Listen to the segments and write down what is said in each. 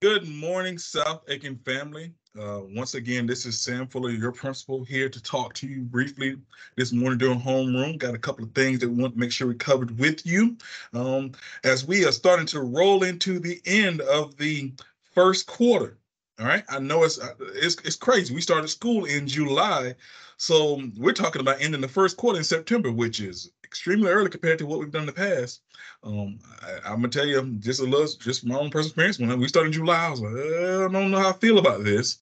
Good morning, South Aiken family. Once again, this is Sam Fuller, your principal, here to talk to you briefly this morning during homeroom. Got a couple of things that we want to make sure we covered with you um, as we are starting to roll into the end of the first quarter. All right, I know it's crazy. We started school in July, so we're talking about ending the first quarter in September, which is extremely early compared to what we've done in the past. I'm gonna tell you just a little, just my own personal experience. When we started in July, I was like, I don't know how I feel about this.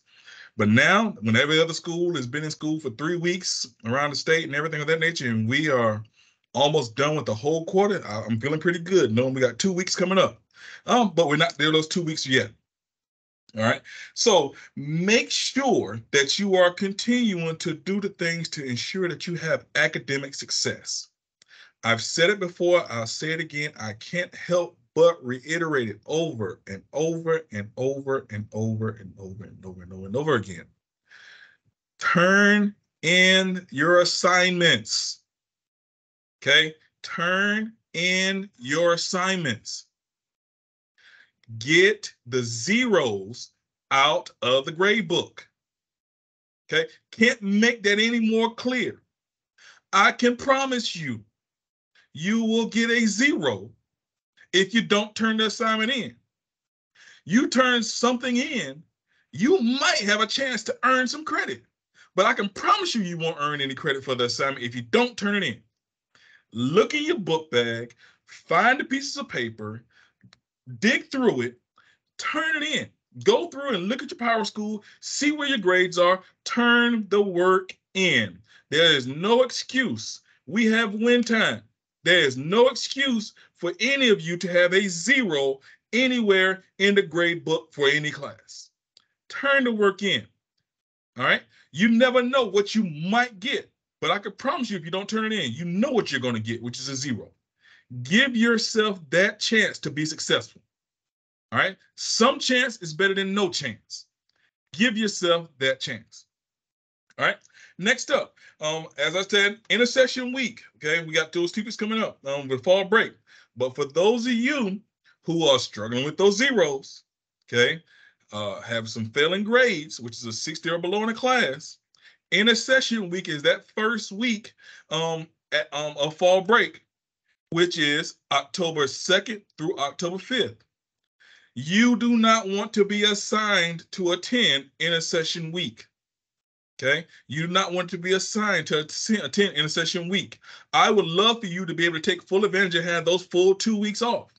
But now, when every other school has been in school for 3 weeks around the state and everything of that nature, and we are almost done with the whole quarter, I'm feeling pretty good knowing we got 2 weeks coming up. But we're not there those 2 weeks yet. All right. So make sure that you are continuing to do the things to ensure that you have academic success. I've said it before, I'll say it again. I can't help but reiterate it over and over and over and over and over and over and over and over again. Turn in your assignments. Okay? Turn in your assignments. Get the zeros out of the grade book. Okay? Can't make that any more clear. I can promise you, you will get a zero if you don't turn the assignment in. You turn something in, you might have a chance to earn some credit. But I can promise you, you won't earn any credit for the assignment if you don't turn it in. Look in your book bag, find the pieces of paper, dig through it, turn it in. Go through and look at your Power School, see where your grades are, turn the work in. There is no excuse. We have win time. There is no excuse for any of you to have a zero anywhere in the grade book for any class. Turn the work in. All right. You never know what you might get, but I can promise you if you don't turn it in, you know what you're going to get, which is a zero. Give yourself that chance to be successful. All right. Some chance is better than no chance. Give yourself that chance. All right. Next up, as I said, intercession week. Okay, we got those teachers coming up with fall break. But for those of you who are struggling with those zeros, okay, have some failing grades, which is a 60 or below in a class, intercession week is that first week of fall break, which is October 2nd through October 5th. You do not want to be assigned to attend intercession week. Okay, you do not want to be assigned to attend intercession week. I would love for you to be able to take full advantage and have those full 2 weeks off.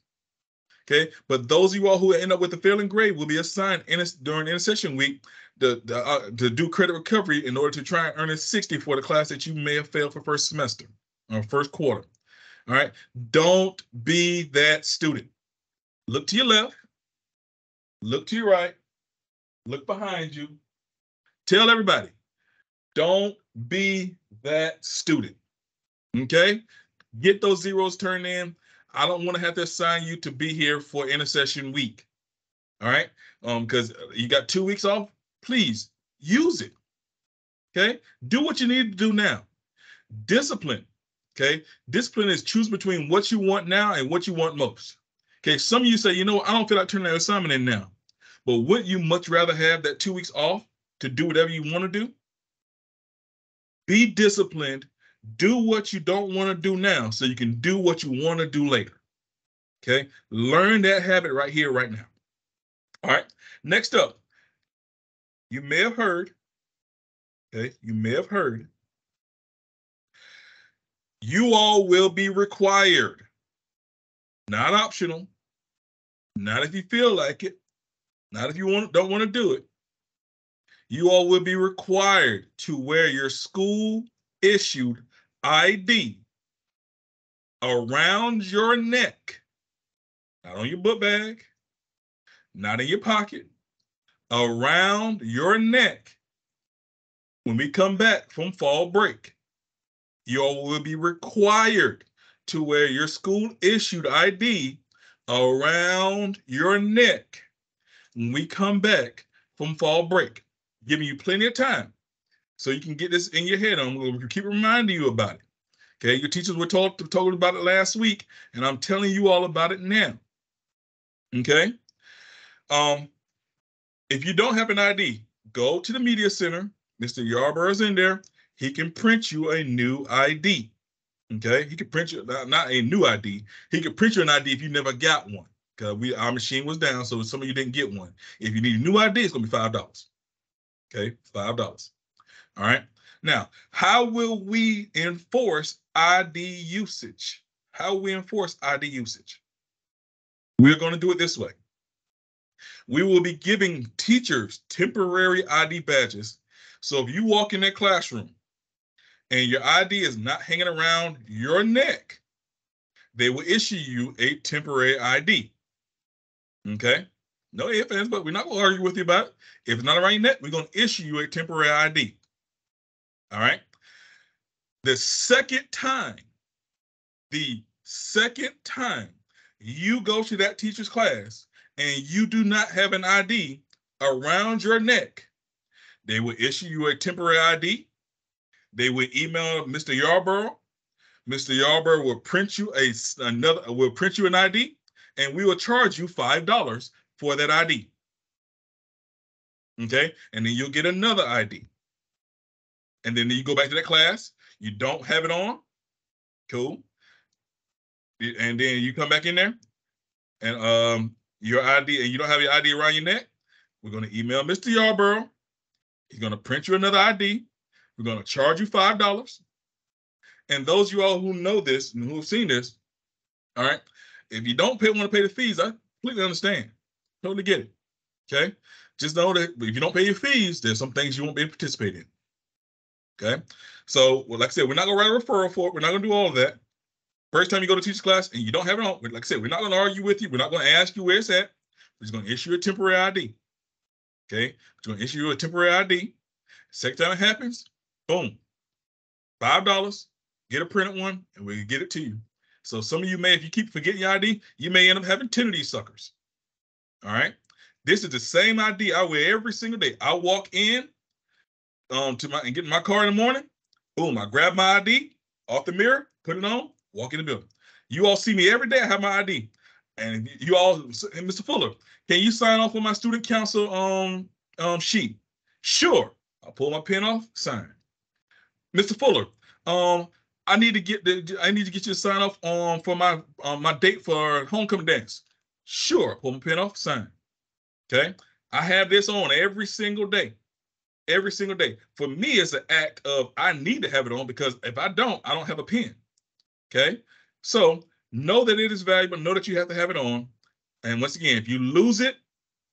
Okay, but those of you all who end up with a failing grade will be assigned during intercession week to do credit recovery in order to try and earn a 60 for the class that you may have failed for first semester or first quarter. All right, don't be that student. Look to your left, look to your right, look behind you. Tell everybody, don't be that student. Okay? Get those zeros turned in. I don't want to have to assign you to be here for intercession week. All right? Because you got 2 weeks off. Please use it. Okay? Do what you need to do now. Discipline. Okay? Discipline is choose between what you want now and what you want most. Okay, some of you say, I don't feel like turning that assignment in now. But wouldn't you much rather have that 2 weeks off to do whatever you want to do? Be disciplined. Do what you don't want to do now so you can do what you want to do later. Okay? Learn that habit right here, right now. All right. Next up, you may have heard, you all will be required, not optional, not if you feel like it, not if you don't want to do it. You all will be required to wear your school issued ID around your neck, not on your book bag, not in your pocket, around your neck. When we come back from fall break, you all will be required to wear your school issued ID around your neck when we come back from fall break, giving you plenty of time so you can get this in your head. I'm going to keep reminding you about it. Okay, your teachers were told about it last week, and I'm telling you all about it now. Okay. If you don't have an ID, go to the media center. Mr. Yarborough's in there. He can print you a new ID. Okay, he could print you not a new ID. He could print you an ID if you never got one. Because our machine was down, so some of you didn't get one. If you need a new ID, it's gonna be $5. Okay, $5. All right. Now, how will we enforce ID usage? How will we enforce ID usage? We're going to do it this way. We will be giving teachers temporary ID badges. So if you walk in that classroom and your ID is not hanging around your neck, they will issue you a temporary ID. Okay? No ifs, ands, but we're not going to argue with you about it. If it's not around your neck, we're going to issue you a temporary ID. All right? The second time you go to that teacher's class and you do not have an ID around your neck, they will issue you a temporary ID. They will email Mr. Yarborough. Mr. Yarborough will print you an ID, and we will charge you $5 for that ID. Okay, and then you'll get another ID. And then you go back to that class. You don't have it on. Cool. And then you come back in there, and your ID, and you don't have your ID around your neck. We're going to email Mr. Yarborough. He's going to print you another ID. We're going to charge you $5. And those of you all who know this and who have seen this, all right, if you don't want to pay the fees, I completely understand. Totally get it. Okay? Just know that if you don't pay your fees, there's some things you won't be able to participate in. Okay? So, well, like I said, we're not going to write a referral for it. We're not going to do all of that. First time you go to teacher's class and you don't have it on, like I said, we're not going to argue with you. We're not going to ask you where it's at. We're just going to issue a temporary ID. Okay? We're going to issue you a temporary ID. Second time it happens, boom, $5. Get a printed one, and we get it to you. So some of you may, if you keep forgetting your ID, you may end up having 10 of these suckers. All right? This is the same ID I wear every single day. I walk in and get in my car in the morning. Boom, I grab my ID off the mirror, put it on, walk in the building. You all see me every day. I have my ID. And you all, and Mr. Fuller, can you sign off on my student council sheet? Sure. I'll pull my pen off, sign. Mr. Fuller, I need to get you to sign off for my date for homecoming dance. Sure, pull my pen off, sign. Okay, I have this on every single day. Every single day. For me, it's an act of I need to have it on because if I don't have a pen. Okay, so know that it is valuable. Know that you have to have it on. And once again, if you lose it,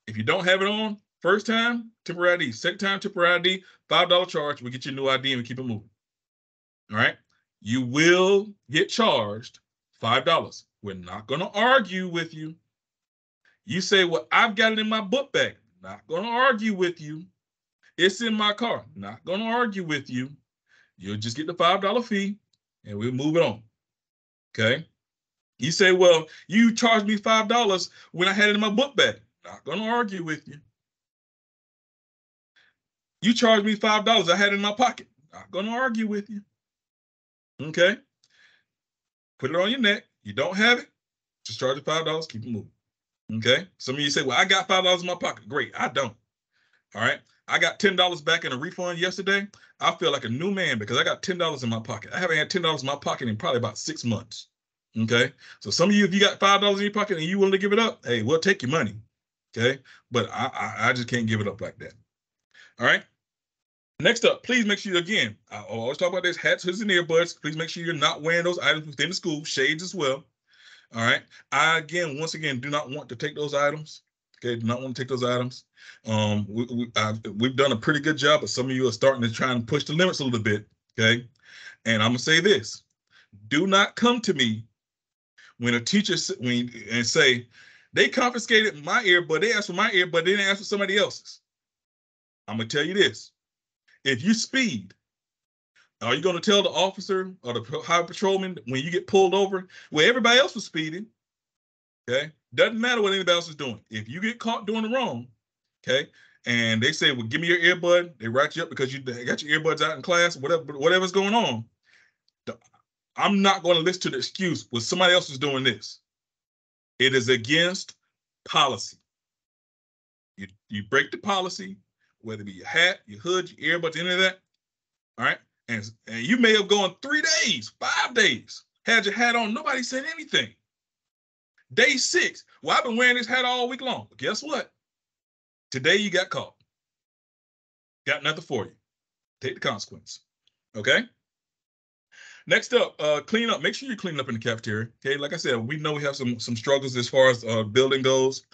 if you don't have it on, first time, temporary ID. Second time, temporary ID, $5 charge. We get you a new ID and we keep it moving. All right. You will get charged $5. We're not going to argue with you. You say, well, I've got it in my book bag. Not going to argue with you. It's in my car. Not going to argue with you. You'll just get the $5 fee and we'll move it on. Okay. You say, well, you charged me $5 when I had it in my book bag. Not going to argue with you. You charged me $5. I had it in my pocket. Not going to argue with you. Okay. Put it on your neck. You don't have it. Just charge it $5. Keep it moving. Okay. Some of you say, well, I got $5 in my pocket. Great. I don't. All right. I got $10 back in a refund yesterday. I feel like a new man because I got $10 in my pocket. I haven't had $10 in my pocket in probably about 6 months. Okay. So some of you, if you got $5 in your pocket and you willing to give it up, hey, we'll take your money. Okay. But I just can't give it up like that. All right. Next up, please make sure, again, I always talk about this, hats, hoods, and earbuds. Please make sure you're not wearing those items within the school, shades as well. All right. Once again, do not want to take those items. Okay, do not want to take those items. We've done a pretty good job, but some of you are starting to try and push the limits a little bit. Okay. And I'm going to say this. Do not come to me when a teacher and say, they confiscated my earbud. They asked for my earbud. They didn't ask for somebody else's. I'm going to tell you this. If you speed, are you going to tell the officer or the highway patrolman when you get pulled over? Well, everybody else was speeding. Okay. Doesn't matter what anybody else is doing. If you get caught doing the wrong, okay, and they say, well, give me your earbud. They write you up because you got your earbuds out in class, whatever's going on. I'm not going to listen to the excuse when somebody else is doing this. It is against policy. You break the policy, whether it be your hat, your hood, your earbuds, any of that. All right. And you may have gone 3 days, 5 days, had your hat on, nobody said anything. Day 6, well, I've been wearing this hat all week long. But guess what? Today you got caught. Got nothing for you. Take the consequence. Okay. Next up, clean up. Make sure you clean up in the cafeteria. Okay, like I said, we know we have some struggles as far as building goes.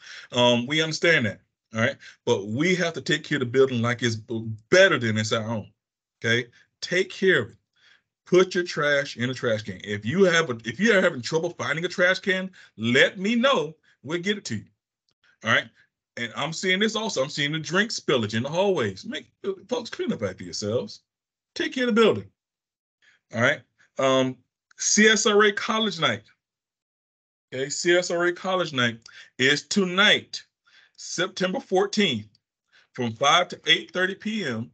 We understand that. All right, but we have to take care of the building like it's better than it's our own. Okay, take care of it. Put your trash in a trash can. If you are having trouble finding a trash can, let me know. We'll get it to you. All right. And I'm seeing this also. I'm seeing the drink spillage in the hallways. Make folks clean up after yourselves. Take care of the building. All right. CSRA College Night. Okay, CSRA College Night is tonight, September 14th, from 5 to 8:30 p.m.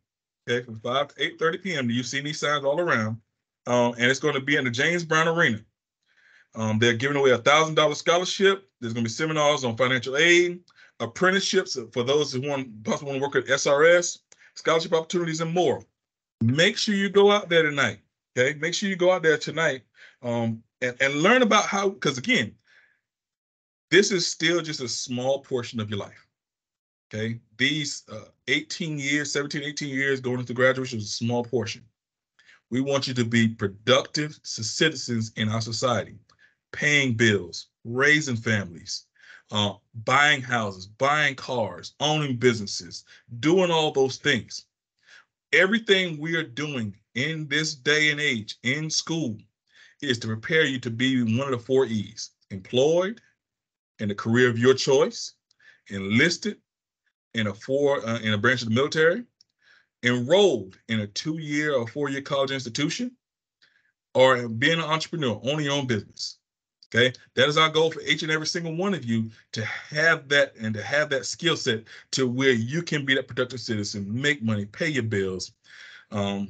Okay, from 5 to 8:30 p.m. You see these signs all around. And it's going to be in the James Brown Arena. They're giving away a $1,000 scholarship. There's going to be seminars on financial aid, apprenticeships for those who possibly want to work at SRS, scholarship opportunities, and more. Make sure you go out there tonight. Okay, make sure you go out there tonight and learn about how, because again, this is still just a small portion of your life. Okay, these 18 years, 17, 18 years going into graduation is a small portion. We want you to be productive citizens in our society, paying bills, raising families, buying houses, buying cars, owning businesses, doing all those things. Everything we are doing in this day and age in school is to prepare you to be one of the 4 E's: employed, in a career of your choice, enlisted in a branch of the military, enrolled in a 2-year or 4-year college institution, or being an entrepreneur, owning your own business. Okay, that is our goal for each and every single one of you, to have that and to have that skill set to where you can be that productive citizen, make money, pay your bills, own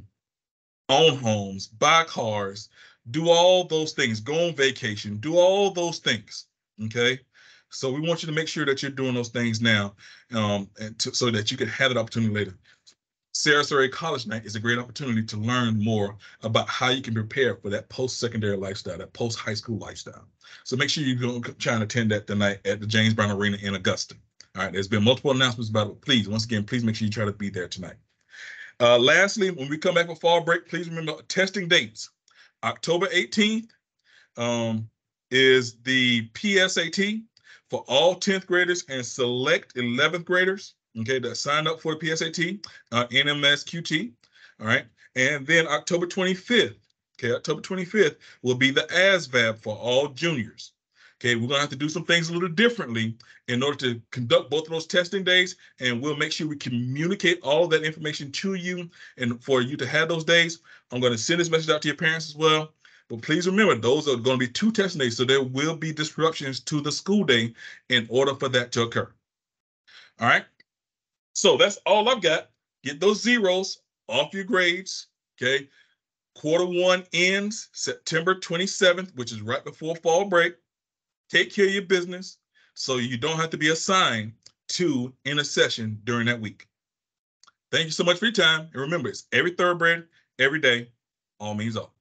homes, buy cars, do all those things, go on vacation, do all those things. Okay, so we want you to make sure that you're doing those things now, so that you can have that opportunity later. Sarasota College Night is a great opportunity to learn more about how you can prepare for that post-secondary lifestyle, that post-high school lifestyle. So make sure you go try and attend that tonight at the James Brown Arena in Augusta. All right, there's been multiple announcements about it. Please, once again, please make sure you try to be there tonight. Lastly, when we come back for fall break, please remember testing dates. October 18th is the PSAT for all 10th graders and select 11th graders. Okay, that signed up for the PSAT, NMSQT. All right, and then October 25th. Okay, October 25th will be the ASVAB for all juniors. Okay, we're gonna have to do some things a little differently in order to conduct both of those testing days, and we'll make sure we communicate all of that information to you and for you to have those days. I'm gonna send this message out to your parents as well. But please remember, those are going to be 2 testing days, so there will be disruptions to the school day in order for that to occur. All right. So that's all I've got. Get those zeros off your grades. Okay. Q1 ends September 27th, which is right before fall break. Take care of your business so you don't have to be assigned to in a session during that week. Thank you so much for your time. And remember, it's every thoroughbred, every day, all means all.